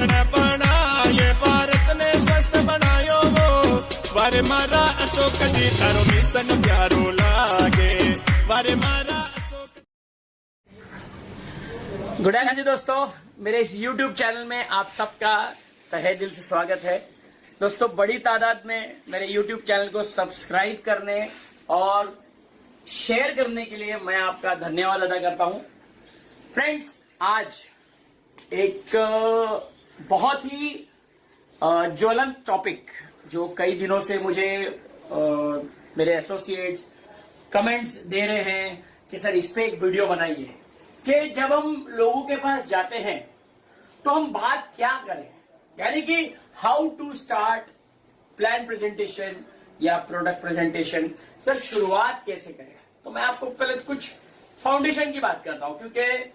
ये भारत ने स्वस्थ बनायो वो वारे मारा अशोक जी तारो मिशन प्यारो लागे वारे मारा अशोक। गुड आफ्टरनून जी दोस्तों, मेरे इस YouTube चैनल में आप सबका तहे दिल से स्वागत है। दोस्तों, बड़ी तादाद में मेरे YouTube चैनल को सब्सक्राइब करने और शेयर करने के लिए मैं आपका धन्यवाद अदा करता हूं। फ्रेंड्स, आज एक बहुत ही ज्वलंत टॉपिक जो कई दिनों से मुझे मेरे एसोसिएट्स कमेंट्स दे रहे हैं कि सर इस पे एक वीडियो बनाइए कि जब हम लोगों के पास जाते हैं तो हम बात क्या करें, यानी कि how to start plan presentation या प्रोडक्ट प्रेजेंटेशन। सर शुरुआत कैसे करें? तो मैं आपको पहले कुछ फाउंडेशन की बात करता हूं, क्योंकि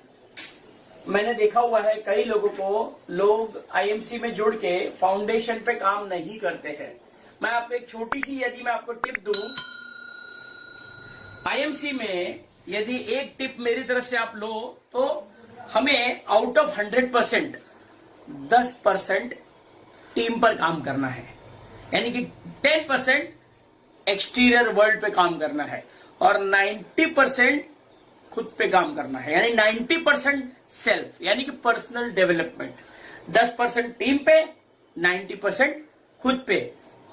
मैंने देखा हुआ है कई लोगों को लोग आईएमसी में जुड़ के फाउंडेशन पे काम नहीं करते हैं। मैं आपको एक छोटी सी यदि मैं आपको टिप दूं, आईएमसी में यदि एक टिप मेरी तरफ से आप लो तो हमें आउट ऑफ 100% 10% टीम पर काम करना है, यानी कि 10% एक्सटीरियर वर्ल्ड पे काम करना है और 90% खुद पे काम करना है, यानी 90% सेल्फ, यानी कि पर्सनल डेवलपमेंट। 10% टीम पे, 90% खुद पे।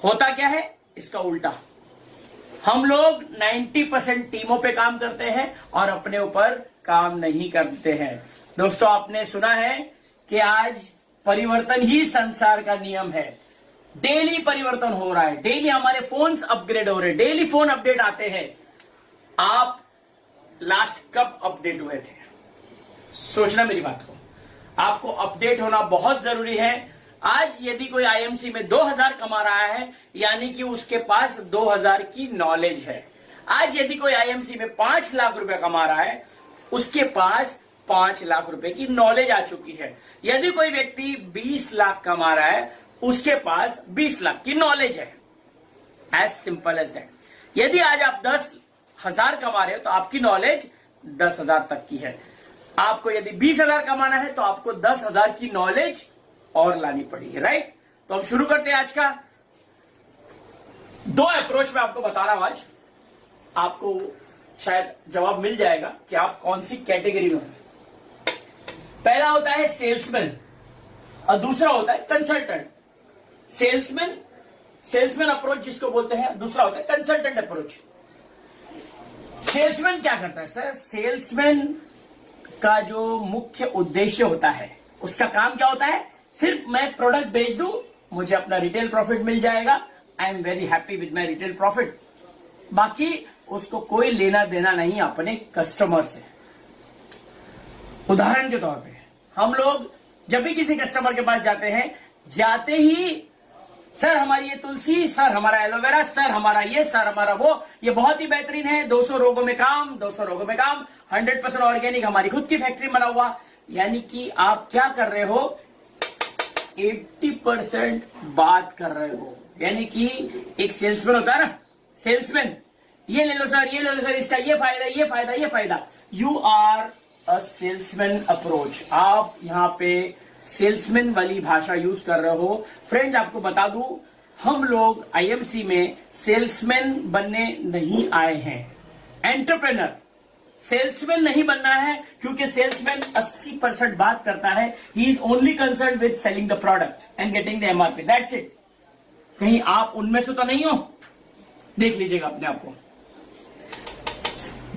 होता क्या है इसका उल्टा, हम लोग 90% टीमों पे काम करते हैं और अपने ऊपर काम नहीं करते हैं। दोस्तों, आपने सुना है कि आज परिवर्तन ही संसार का नियम है। डेली परिवर्तन हो रहा है, डेली हमारे फोन्स अपग्रेड हो रहे हैं, डेली फोन अपडेट आते हैं। आप लास्ट कब अपडेट हुए थे? सोचना मेरी बात को, आपको अपडेट होना बहुत जरूरी है। आज यदि कोई आईएमसी में 2000 कमा रहा है, यानी कि उसके पास 2000 की नॉलेज है। आज यदि कोई आईएमसी में 5 लाख रुपए कमा रहा है, उसके पास 5 लाख रुपए की नॉलेज आ चुकी है। यदि कोई व्यक्ति 20 लाख कमा रहा है, उसके पास 20 लाख की नॉलेज है। As simple as that. यदि आज आप 10,000 कमा रहे हो तो आपकी नॉलेज 10,000 तक की है। आपको यदि 20,000 कमाना है तो आपको 10,000 की नॉलेज और लानी पड़ेगी, राइट? तो हम शुरू करते हैं आज का। 2 अप्रोच मैं आपको बता रहा हूं आज, आपको शायद जवाब मिल जाएगा कि आप कौन सी कैटेगरी में हो। पहला होता है सेल्समैन और दूसरा होता है कंसल्टेंट। सेल्समैन अप्रोच जिसको बोलते हैं, दूसरा होता है कंसल्टेंट अप्रोच। सेल्समैन क्या करता है? सर, सेल्समैन का जो मुख्य उद्देश्य होता है, उसका काम क्या होता है? सिर्फ मैं प्रोडक्ट बेच दूं, मुझे अपना रिटेल प्रॉफिट मिल जाएगा, I am very happy with my retail profit. बाकी उसको कोई लेना देना नहीं अपने कस्टमर से। उदाहरण के तौर पे हम लोग जब भी किसी कस्टमर के पास जाते हैं, जाते ही सर हमारी ये तुलसी, सर हमारा एलोवेरा, सर हमारा ये, सर हमारा वो, ये बहुत ही बेहतरीन है, 200 रोगों में काम, 200 रोगों में काम, 100% ऑर्गेनिक, हमारी खुद की फैक्ट्री बना हुआ। यानी कि आप क्या कर रहे हो? 80% बात कर रहे हो। यानी कि एक सेल्समैन होता है ना, सेल्समैन, ये ले लो सर, ये ले लो सर, इसका ये फायदा, ये फायदा, ये फायदा। You are a salesman approach. आप यहां पे सेल्समैन वाली भाषा यूज कर रहे हो। फ्रेंड्स, आपको बता दूं, हम लोग आईएमसी में सेल्समैन बनने नहीं आए हैं, एंटरप्रेनर। सेल्समैन नहीं बनना है, क्योंकि सेल्समैन 80% बात करता है। He is only concern with selling the product and getting the MRP, that's it. कहीं आप उनमें से तो नहीं हो? देख लीजिएगा अपने आप को।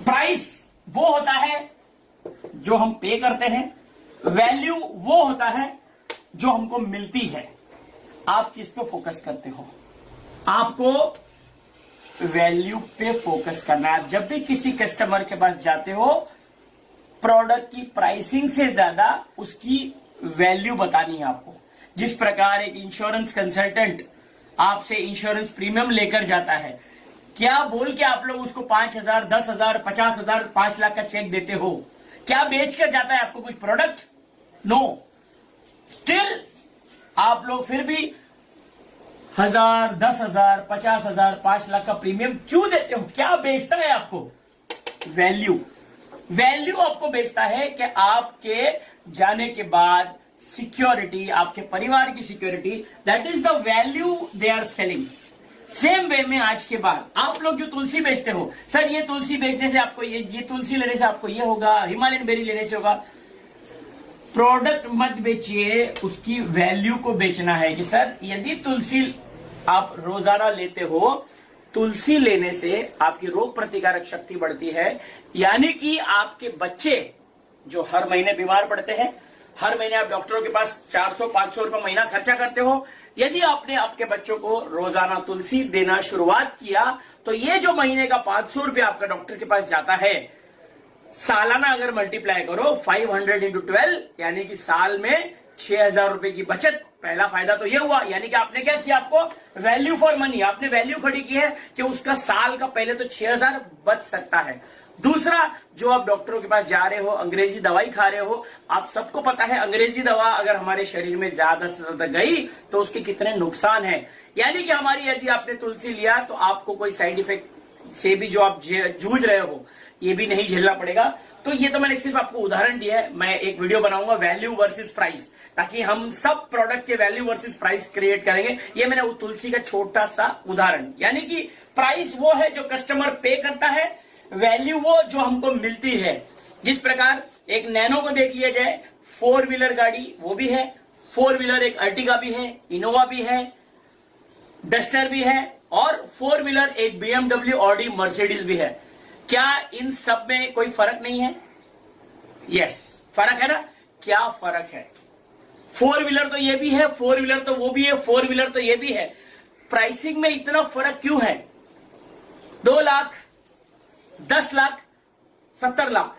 प्राइस वो होता है जो हम पे करते हैं, वैल्यू वो होता है जो हमको मिलती है। आप किस पे फोकस करते हो? आपको वैल्यू पे फोकस करना है। आप जब भी किसी कस्टमर के पास जाते हो, प्रोडक्ट की प्राइसिंग से ज्यादा उसकी वैल्यू बतानी है आपको। जिस प्रकार एक इंश्योरेंस कंसल्टेंट आपसे इंश्योरेंस प्रीमियम लेकर जाता है, क्या बोल के आप लोग उसको 5,000, 10,000, 50,000, 5 लाख का चेक देते हो? क्या बेच कर जाता है आपको कुछ प्रोडक्ट? नो। स्टिल आप लोग फिर भी 1,000, 10,000, 50,000, 5 लाख का प्रीमियम क्यों देते हो? क्या बेचता है आपको? वैल्यू। वैल्यू आपको बेचता है कि आपके जाने के बाद सिक्योरिटी, आपके परिवार की security, that is the value they are selling. Same way में आज के बाद आप लोग जो तुलसी बेचते हो, सर ये तुलसी बेचने से आपको ये तुलसी लेने से आपको ये होगा, हिमालयन बेरी लेने से होगा। प्रोडक्ट मत बेचिए, उसकी वैल्यू को बेचना है कि सर यदि तुलसी आप रोजाना लेते हो, तुलसी लेने से आपकी रोग प्रतिकारक शक्ति बढ़ती है, यानी कि आपके बच्चे जो हर महीने बीमार पड़ते हैं, हर महीने आप डॉक्टरों के पास 400-500 रुपए महीना खर्चा करते हो, यदि आपने आपके बच्चों को रोजाना तुलसी देना शुरुआत किया तो ये जो महीने का 500 रुपया आपका डॉक्टर के पास जाता है, सालाना अगर मल्टीप्लाई करो 500 इंटू 12, यानी कि साल में 6,000 रुपए की बचत। पहला फायदा तो ये हुआ, यानी कि आपने क्या किया, आपको वैल्यू फॉर मनी, आपने वैल्यू खड़ी की है कि उसका साल का पहले तो 6,000 बच सकता है। दूसरा, जो आप डॉक्टरों के पास जा रहे हो, अंग्रेजी दवाई खा रहे हो, आप सबको पता है अंग्रेजी दवा अगर हमारे शरीर में ज्यादा से ज्यादा गई तो उसके कितने नुकसान है। यानी कि हमारी यदि आपने तुलसी लिया तो आपको कोई साइड इफेक्ट से भी जो आप जूझ रहे हो ये भी नहीं झेलना पड़ेगा। तो ये तो मैंने सिर्फ आपको उदाहरण दिया है, मैं एक वीडियो बनाऊंगा वैल्यू वर्सेस प्राइस, ताकि हम सब प्रोडक्ट के वैल्यू वर्सेस प्राइस क्रिएट करेंगे। ये मैंने तुलसी का छोटा सा उदाहरण, यानी कि प्राइस वो है जो कस्टमर पे करता है, वैल्यू वो जो हमको मिलती है। जिस प्रकार एक नैनो को देख लिया जाए, 4 व्हीलर गाड़ी वो भी है, 4 व्हीलर एक अर्टिगा भी है, इनोवा भी है, डस्टर भी है, और 4 व्हीलर एक BMW, ऑडी, मर्सिडीज भी है। क्या इन सब में कोई फर्क नहीं है? यस, फर्क है ना। क्या फर्क है? 4 व्हीलर तो ये भी है, 4 व्हीलर तो वो भी है, 4 व्हीलर तो ये भी है। प्राइसिंग में इतना फर्क क्यों है? 2 लाख, 10 लाख, 70 लाख,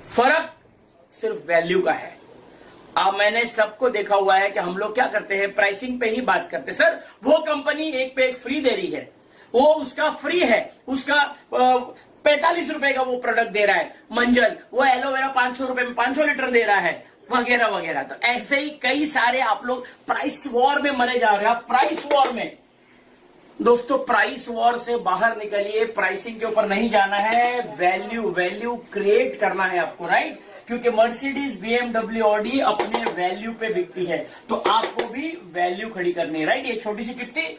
फर्क सिर्फ वैल्यू का है। अब मैंने सबको देखा हुआ है कि हम लोग क्या करते हैं, प्राइसिंग पे ही बात करते हैं। सर वो कंपनी एक पे एक फ्री दे रही है, वो उसका फ्री है, उसका 45 रुपए का वो प्रोडक्ट दे रहा है, मंजल वो एलोवेरा 500 रुपए में 500 लीटर दे रहा है, वगैरह वगैरह। तो ऐसे ही कई सारे आप लोग प्राइस वॉर में मरे जा रहे हैं। प्राइस वॉर में दोस्तों, प्राइस वॉर से बाहर निकलिए, प्राइसिंग के ऊपर नहीं जाना है, वैल्यू क्रिएट करना है आपको, राइट? क्योंकि मर्सिडीज, BMW, ऑडी अपने वैल्यू पे बिकती है, तो आपको भी वैल्यू खड़ी करनी है, राइट? ये छोटी सी टिप थी।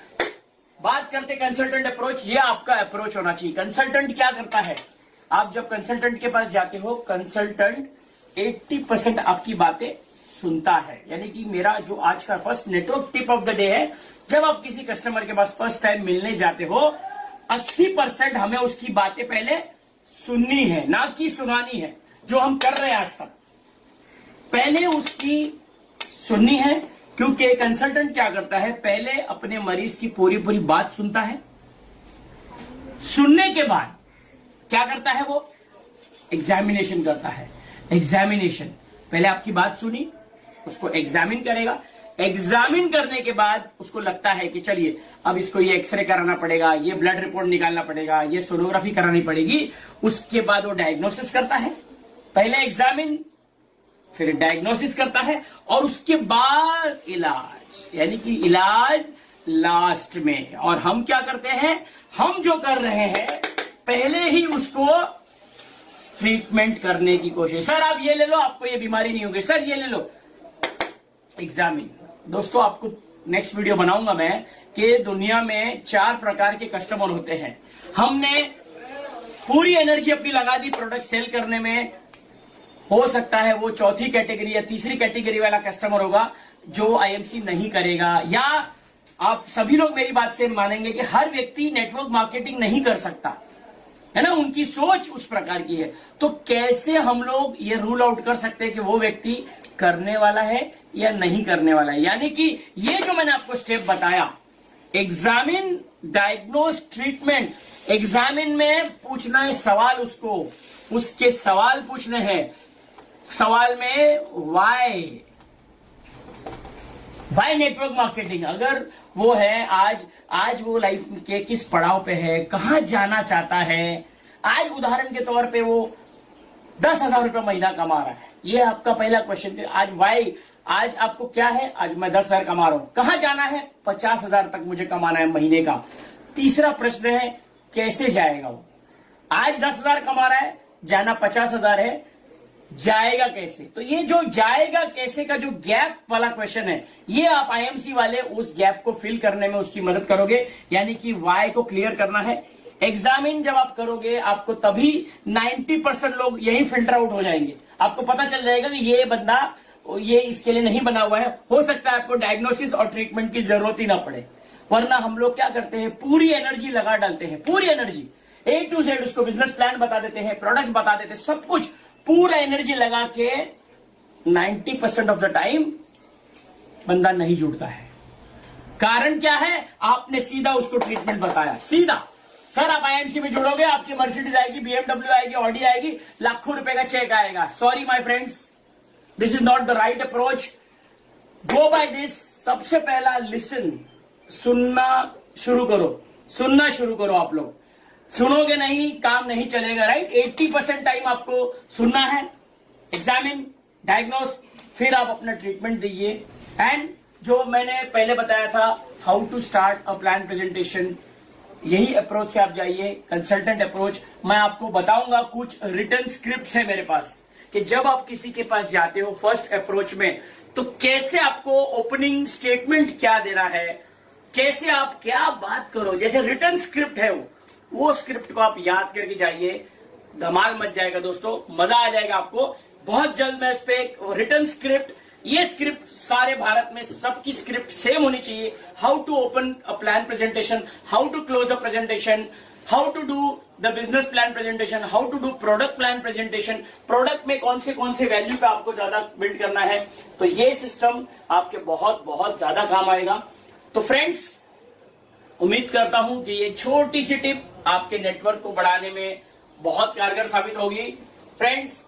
बात करते कंसल्टेंट अप्रोच, ये आपका अप्रोच होना चाहिए। कंसल्टेंट क्या करता है? आप जब कंसल्टेंट के पास जाते हो, कंसल्टेंट 80% आपकी बातें सुनता है। यानी कि मेरा जो आज का first network tip of the day है, जब आप किसी कस्टमर के पास फर्स्ट टाइम मिलने जाते हो, 80% हमें उसकी बातें पहले सुननी है, ना कि सुनानी है, जो हम कर रहे हैं आज तक। पहले उसकी सुननी है, क्योंकि कंसल्टेंट क्या करता है, पहले अपने मरीज की पूरी बात सुनता है। सुनने के बाद क्या करता है, वो एग्जामिनेशन करता है। एग्जामिनेशन, पहले आपकी बात सुनी, उसको एग्जामिन करेगा। एग्जामिन करने के बाद उसको लगता है कि चलिए अब इसको ये एक्सरे कराना पड़ेगा, ये ब्लड रिपोर्ट निकालना पड़ेगा, ये सोनोग्राफी करानी पड़ेगी। उसके बाद वो डायग्नोसिस करता है। पहले एग्जामिन, फिर डायग्नोसिस करता है, और उसके बाद इलाज, यानी कि इलाज लास्ट में। और हम क्या करते हैं, हम जो कर रहे हैं पहले ही उसको ट्रीटमेंट करने की कोशिश। सर आप ये ले लो, आपको ये बीमारी नहीं होगी, सर ये ले लो, एग्जामिन। दोस्तों आपको नेक्स्ट वीडियो बनाऊंगा मैं कि दुनिया में 4 प्रकार के कस्टमर होते हैं। हमने पूरी एनर्जी अपनी लगा दी प्रोडक्ट सेल करने में, हो सकता है वो चौथी कैटेगरी या तीसरी कैटेगरी वाला कस्टमर होगा जो आईएमसी नहीं करेगा। या आप सभी लोग मेरी बात से मानेंगे कि हर व्यक्ति नेटवर्क मार्केटिंग नहीं कर सकता, है ना, उनकी सोच उस प्रकार की है। तो कैसे हम लोग ये रूल आउट कर सकते हैं कि वो व्यक्ति करने वाला है या नहीं करने वाला है? यानी कि ये जो मैंने आपको स्टेप बताया, एग्जामिन, डायग्नोज, ट्रीटमेंट। एग्जामिन में पूछना है सवाल, उसके सवाल पूछने हैं। सवाल में वाई नेटवर्क मार्केटिंग, अगर वो है आज वो लाइफ के किस पड़ाव पे है, कहां जाना चाहता है। आज उदाहरण के तौर पे वो 10,000 रुपये महीना कमा रहा है, ये आपका पहला क्वेश्चन है। आज वाई, आज आपको क्या है, आज मैं 10,000 कमा रहा हूं, कहां जाना है, 50,000 तक मुझे कमाना है महीने का। तीसरा प्रश्न है कैसे जाएगा वो। आज 10,000 कमा रहा है, जाना 50,000 है, जाएगा कैसे। तो ये जो जाएगा कैसे का जो गैप वाला क्वेश्चन है, ये आप आईएमसी वाले उस गैप को फिल करने में उसकी मदद करोगे, यानी कि वाई को क्लियर करना है। एग्जामिन जब आप करोगे आपको तभी 90% लोग यही फिल्टर आउट हो जाएंगे। आपको पता चल जाएगा कि ये बंदा ये इसके लिए नहीं बना हुआ है। हो सकता है आपको डायग्नोसिस और ट्रीटमेंट की जरूरत ही ना पड़े, वरना हम लोग क्या करते हैं, पूरी एनर्जी लगा डालते हैं, पूरी एनर्जी A to Z उसको बिजनेस प्लान बता देते हैं, प्रोडक्ट बता देते हैं, सब कुछ पूरा एनर्जी लगा के 90% ऑफ द टाइम बंदा नहीं जुड़ता है। कारण क्या है, आपने सीधा उसको ट्रीटमेंट बताया, सीधा। सर आप आईएमसी में जुड़ोगे, आपकी मर्सिडीज आएगी, BMW आएगी, ऑडी आएगी, लाखों रुपए का चेक आएगा। Sorry my friends, this is not the right approach. Go by this. सबसे पहला लिसन, सुनना शुरू करो। आप लोग सुनोगे नहीं, काम नहीं चलेगा, राइट। 80% टाइम आपको सुनना है, एग्जामिन, डायग्नोस, फिर आप अपना ट्रीटमेंट दीजिए। एंड जो मैंने पहले बताया था, how to start a plan presentation, यही अप्रोच से आप जाइए, कंसल्टेंट अप्रोच। मैं आपको बताऊंगा, कुछ रिटर्न स्क्रिप्ट है मेरे पास, कि जब आप किसी के पास जाते हो फर्स्ट अप्रोच में, तो कैसे आपको ओपनिंग स्टेटमेंट क्या देना है, कैसे आप क्या बात करो, जैसे रिटर्न स्क्रिप्ट है वो स्क्रिप्ट को आप याद करके जाइए। धमाल मच जाएगा दोस्तों, मजा आ जाएगा आपको। बहुत जल्द मैं इस पे एक रिटर्न स्क्रिप्ट, ये स्क्रिप्ट सारे भारत में सबकी स्क्रिप्ट सेम होनी चाहिए। How to open a plan presentation, how to close a presentation, how to do the business plan presentation, how to do product plan presentation, product में कौन से वैल्यू पे आपको ज्यादा बिल्ड करना है। तो ये सिस्टम आपके बहुत बहुत ज्यादा काम आएगा। तो फ्रेंड्स, उम्मीद करता हूं कि ये छोटी सी टिप आपके नेटवर्क को बढ़ाने में बहुत कारगर साबित होगी। फ्रेंड्स,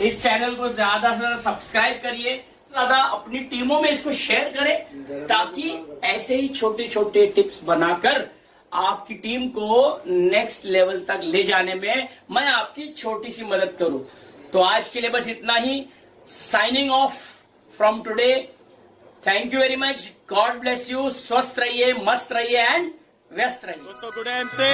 इस चैनल को ज्यादा से ज्यादा सब्सक्राइब करिए, ज्यादा अपनी टीमों में इसको शेयर करें, ताकि ऐसे ही छोटे छोटे टिप्स बनाकर आपकी टीम को नेक्स्ट लेवल तक ले जाने में मैं आपकी छोटी सी मदद करूं। तो आज के लिए बस इतना ही। Signing off from today. Thank you very much. God bless you. स्वस्थ रहिए, मस्त रहिए एंड व्यस्त रहिए दोस्तों। गुड एम से